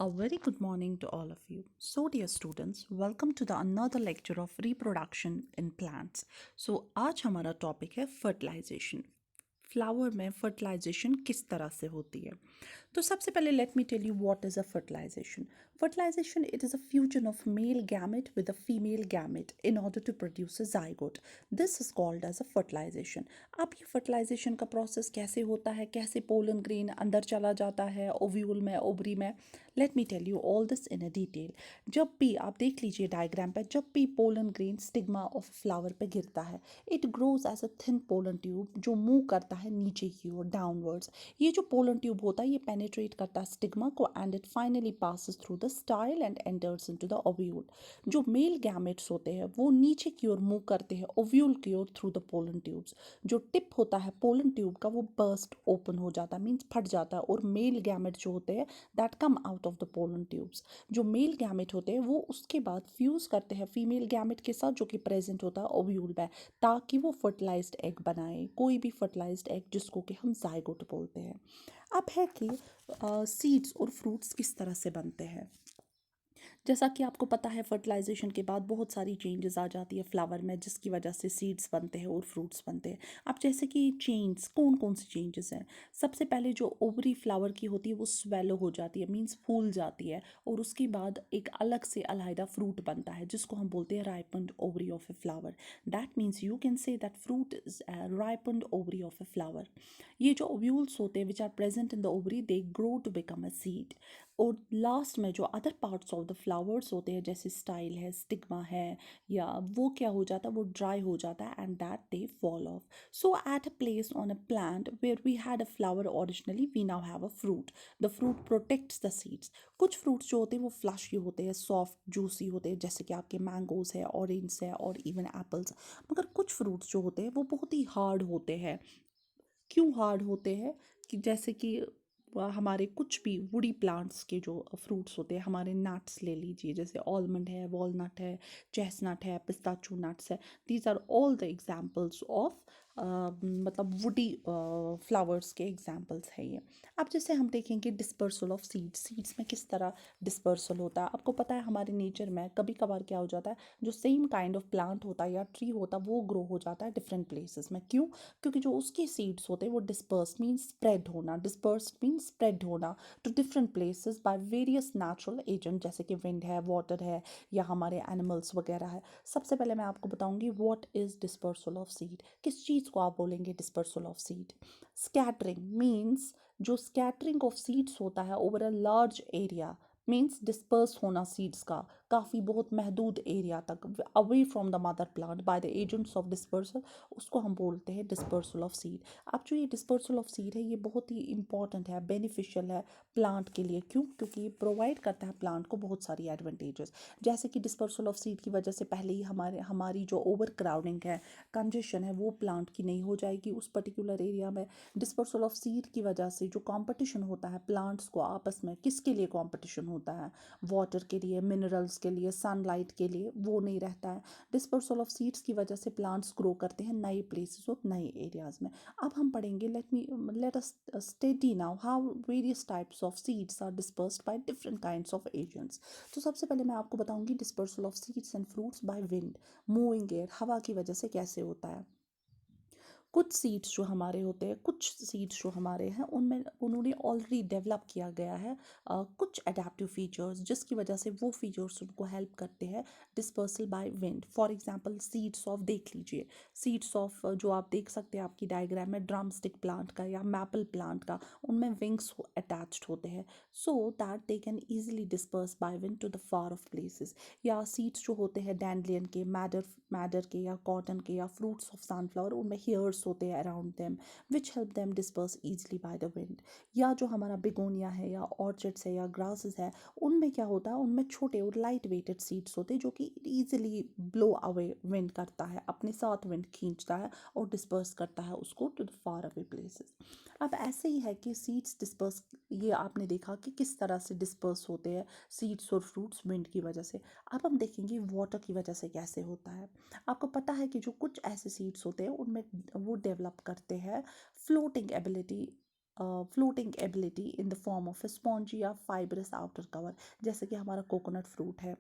A very good morning to all of you. So, dear students, welcome to the another lecture of reproduction in plants. So, आज हमारा topic है fertilisation. Flower में fertilisation किस तरह से होती है. तो सबसे पहले let me tell you what is a fertilisation. Fertilization, it is a fusion of male gamete with a female gamete in order to produce a zygote. This is called as a fertilization. अब ये fertilization का process कैसे होता है, कैसे pollen grain अंदर चला जाता है ओव्यूल में, ओवरी में, let me tell you all this in a detail. जब भी आप देख लीजिए डायग्राम पे, जब भी pollen grain stigma of flower पे गिरता है, it grows as a thin pollen tube जो मूव करता है नीचे की ओर डाउनवर्ड्स. ये जो पोलन ट्यूब होता है ये पेनिट्रेट करता है स्टिग्मा को and it finally passes through the style and enters into the ovule. जो मेल गैमेट्स होते हैं वो नीचे की ओर मूव करते हैं ओव्यूल की ओर थ्रू द पोलन ट्यूब्स. जो टिप होता है पोलन ट्यूब का वो बर्स्ट ओपन हो जाता है, मीन्स फट जाता है, और मेल गैमेट जो होते हैं that come out of the pollen tubes. जो मेल गैमेट होते हैं वो उसके बाद फ्यूज़ करते हैं फीमेल गैमेट के साथ जो कि प्रेजेंट होता है ओव्यूल में, ताकि वो फर्टिलाइज्ड एग बनाए, कोई भी फर्टिलाइज्ड एग जिसको कि हम जाइगोट बोलते हैं. अब है कि सीड्स और फ्रूट्स किस तरह से बनते हैं. जैसा कि आपको पता है फर्टिलाइजेशन के बाद बहुत सारी चेंजेस आ जाती है फ्लावर में, जिसकी वजह से सीड्स बनते हैं और फ्रूट्स बनते हैं. अब जैसे कि चेंज कौन कौन सी चेंजेस हैं. सबसे पहले जो ओवरी फ्लावर की होती है वो स्वेलो हो जाती है, मीन्स फूल जाती है, और उसके बाद एक अलग से अलहदा फ्रूट बनता है जिसको हम बोलते हैं ripened ovary of a flower. That means you can say that fruit is ripened ovary of a flower. ये जो ओव्यूल्स होते हैं which are present in the ovary they grow to become a seed. और last में जो other parts of the flowers होते हैं जैसे स्टाइल है, स्टिग्मा है, या वो क्या हो जाता है, वो ड्राई हो जाता है and that they fall off. So at a place on a plant where we had a flower originally we now have a fruit. The fruit protects the seeds. कुछ फ्रूट्स जो होते हैं वो फ्लशी होते हैं, सॉफ्ट जूसी होते हैं, जैसे कि आपके मैंगोज है, ऑरेंज है, और इवन एप्पल्स. मगर कुछ फ्रूट्स जो होते हैं वो बहुत ही हार्ड होते हैं. क्यों हार्ड होते हैं, कि जैसे कि हमारे कुछ भी वुडी प्लांट्स के जो फ्रूट्स होते हैं, हमारे नट्स ले लीजिए, जैसे ऑलमंड है, वॉलनट है, चेस्टनट है, पिस्ताचू नट्स है. These are all the examples of मतलब वुडी फ्लावर्स के एग्जाम्पल्स है ये. अब जैसे हम देखेंगे डिस्पर्सल ऑफ सीड्स. सीड्स में किस तरह डिस्पर्सल होता है. आपको पता है हमारे नेचर में कभी कभार क्या हो जाता है, जो सेम काइंड ऑफ प्लांट होता है या ट्री होता है वो ग्रो हो जाता है डिफरेंट प्लेसेस में. क्यों? क्योंकि जो उसके सीड्स होते हैं वो डिस्पर्स मीन्स स्प्रेड होना, डिस्पर्स मीन्स स्प्रेड होना to different places by various natural agent, जैसे कि विंड है, वाटर है, या हमारे एनिमल्स वगैरह है. सबसे पहले मैं आपको बताऊंगी what is dispersal of seed. किस चीज़ को आप बोलेंगे dispersal of seed. Scattering means जो स्कैटरिंग ऑफ सीड्स होता है over a large area, means disperse होना सीड्स का काफ़ी बहुत महदूद एरिया तक away from the mother plant by the agents of dispersal, उसको हम बोलते हैं डिस्पर्सल ऑफ सीड. अब जो ये डिस्पर्सल ऑफ सीड है ये बहुत ही इंपॉर्टेंट है, बेनिफिशियल है प्लांट के लिए. क्यों? क्योंकि ये प्रोवाइड करता है प्लांट को बहुत सारी एडवांटेजेस. जैसे कि डिस्पर्सल ऑफ सीड की वजह से पहले ही हमारी जो ओवर क्राउडिंग है, कंजेशन है, वो प्लांट की नहीं हो जाएगी उस पर्टिकुलर एरिया में. डिस्पर्सल ऑफ सीड की वजह से जो कंपटीशन होता है प्लांट्स को आपस में, किसके लिए कंपटीशन होता है, वाटर के लिए, मिनरल्स के लिए, सनलाइट के लिए, वो नहीं रहता है. डिस्पर्सल ऑफ सीड्स की वजह से प्लांट्स ग्रो करते हैं नए प्लेसेस और नए एरियाज में. अब हम पढ़ेंगे, let us study now how various types of seeds are dispersed by different kinds of agents. तो सबसे पहले मैं आपको बताऊंगी dispersal of seeds and fruits by wind, moving air, हवा की वजह से कैसे होता है. कुछ सीड्स जो हमारे होते हैं, कुछ सीड्स जो हमारे हैं उनमें उन्होंने ऑलरेडी डेवलप किया गया है कुछ अडेप्टिव फीचर्स, जिसकी वजह से वो फीचर्स उनको हेल्प करते हैं dispersal by wind. For example seeds of, देख लीजिए सीड्स ऑफ जो आप देख सकते हैं आपकी डायग्राम में, ड्रम स्टिक प्लांट का या मैपल प्लांट का, उनमें विंग्स अटैच्ड होते हैं so that they can easily disperse by wind to the far off places. या सीड्स जो होते हैं डैंडलियन के, मैडर मैडर के, या कॉटन के, या फ्रूट्स ऑफ सनफ्लावर, उनमें हेयर्स होते हैं around them which help them disperse easily by the wind. या जो हमारा बिगोनिया है, या ऑर्चिड्स है, या ग्रासेस है, उनमें क्या होता है, उनमें छोटे और लाइट वेटेड सीड्स होते हैं जो कि ईजिली ब्लो अवे विंड करता है, अपने साथ विंड खींचता है और डिस्पर्स करता है उसको to the far away places. अब ऐसे ही है कि सीड्स डिस्पर्स, ये आपने देखा कि किस तरह से डिस्पर्स होते हैं सीड्स और फ्रूट्स विंड की वजह से. अब हम देखेंगे वाटर की वजह से कैसे होता है. आपको पता है कि जो कुछ ऐसे सीड्स होते हैं उनमें वो डेवलप करते हैं floating ability floating ability in the form of A spongy या फाइब्रस आउटर कवर। जैसे कि हमारा कोकोनट फ्रूट है,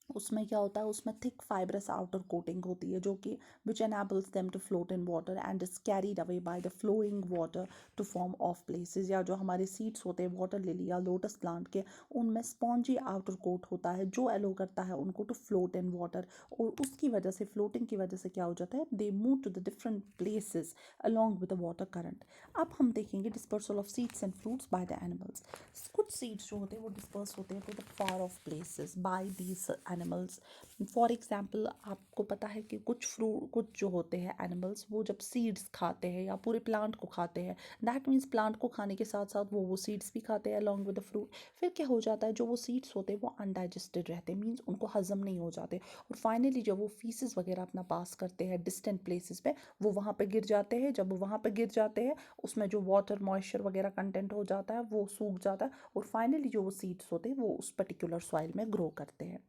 उसमें क्या होता है, उसमें थिक फाइब्रस आउटर कोटिंग होती है जो कि विच enables them to float in water and is carried away by the flowing water to form off places। या जो हमारे सीड्स होते हैं वाटर लिली या लोटस प्लांट के, उनमें स्पॉन्जी आउटर कोट होता है जो एलो करता है उनको टू फ्लोट इन वाटर, और उसकी वजह से, फ्लोटिंग की वजह से क्या हो जाता है, they move to the different places along with the water current। अब हम देखेंगे dispersal of seeds and fruits by the animals. कुछ सीड्स जो होते हैं वो डिस्पर्स होते हैं to the far off places by these animals. For example, आपको पता है कि कुछ जो होते हैं एनिमल्स, वो जब सीड्स खाते हैं या पूरे प्लांट को खाते हैं, दैट मीन्स प्लांट को खाने के साथ साथ वो सीड्स भी खाते हैं अलॉन्ग विद द फ्रूट। फिर क्या हो जाता है, जो वो सीड्स होते हैं वो अनडाइजेस्टेड रहते हैं, मीन्स उनको हजम नहीं हो जाते, और फाइनली जब वो फीसेस वगैरह अपना पास करते हैं डिस्टेंट प्लेसेस पे, वो वहाँ पे गिर जाते हैं। जब वो वहाँ पे गिर जाते हैं, उसमें जो वाटर मॉइस्चर वगैरह कंटेंट हो जाता है वो सूख जाता है, और फाइनली जो वो सीड्स होते हैं वो उस पर्टिकुलर सॉइल में ग्रो करते हैं।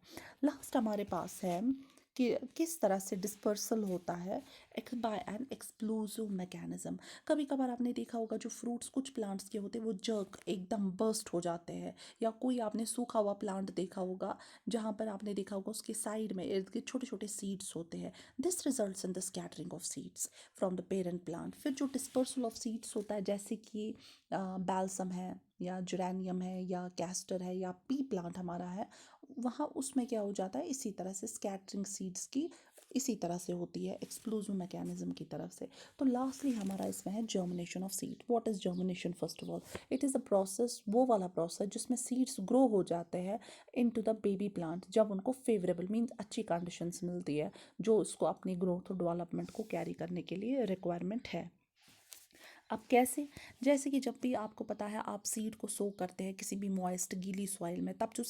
लास्ट हमारे पास है कि किस तरह से डिस्पर्सल होता है बाय एन एक्सप्लोसिव मैकेनिज्म। कभी कभार आपने देखा होगा जो फ्रूट्स कुछ प्लांट्स के होते हैं वो जर्क एकदम बर्स्ट हो जाते हैं, या कोई आपने सूखा हुआ प्लांट देखा होगा जहाँ पर आपने देखा होगा उसके साइड में इर्द गिर्द छोटे छोटे सीड्स होते हैं। This results in the scattering of seeds from the parent plant. फिर जो डिस्पर्सल ऑफ सीड्स होता है, जैसे कि बैल्सम है या जुरानियम है या कैस्टर है या पी प्लांट हमारा है, वहाँ उसमें क्या हो जाता है, इसी तरह से स्कैटरिंग सीड्स की इसी तरह से होती है एक्सप्लोजिव मैकेनिज्म की तरफ से। तो लास्टली हमारा इसमें है germination of seed. What is germination? First of all, it is a process, वो वाला प्रोसेस जिसमें सीड्स ग्रो हो जाते हैं इनटू द बेबी प्लांट, जब उनको फेवरेबल मीन्स अच्छी कंडीशंस मिलती है जो उसको अपनी ग्रोथ और डेवलपमेंट को कैरी करने के लिए रिक्वायरमेंट है। अब कैसे? जैसे कि जब भी आपको पता है आप सीड को सोक करते हैं किसी भी मॉइस्ट गीली सॉइल में, तब जो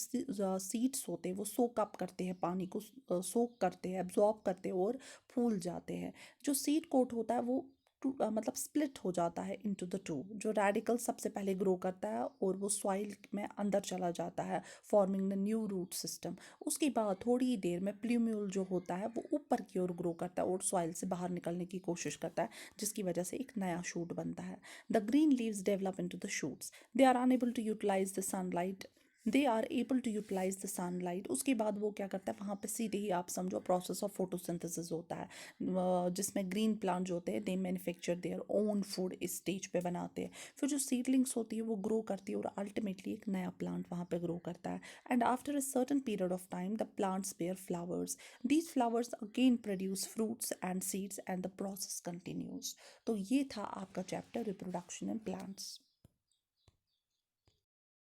सीड्स होते हैं वो सोक अप करते हैं, पानी को सोक करते हैं, एब्जॉर्ब करते हैं और फूल जाते हैं। जो सीड कोट होता है वो मतलब स्प्लिट हो जाता है इनटू द टू। जो रेडिकल सबसे पहले ग्रो करता है और वो सॉइल में अंदर चला जाता है, forming the new root system. उसके बाद थोड़ी ही देर में प्ल्यूम्यूल जो होता है वो ऊपर की ओर ग्रो करता है और सॉइल से बाहर निकलने की कोशिश करता है, जिसकी वजह से एक नया शूट बनता है। The green leaves develop into the shoots. They are unable to utilise the sunlight, they are able to utilise the sunlight. उसके बाद वो क्या करता है, वहाँ पे सीधे ही आप समझो प्रोसेस ऑफ फोटोसिंथेसिस होता है, जिसमें ग्रीन प्लांट जो होते हैं दे मैन्युफैक्चर देयर ओन फूड इस स्टेज पे बनाते हैं। फिर जो सीडलिंग्स होती है वो ग्रो करती है और अल्टीमेटली एक नया प्लांट वहाँ पे ग्रो करता है। And after a certain period of time the plants bear flowers. These flowers again produce fruits and seeds and the process continues। तो ये था आपका चैप्टर रिप्रोडक्शन इन प्लांट्स।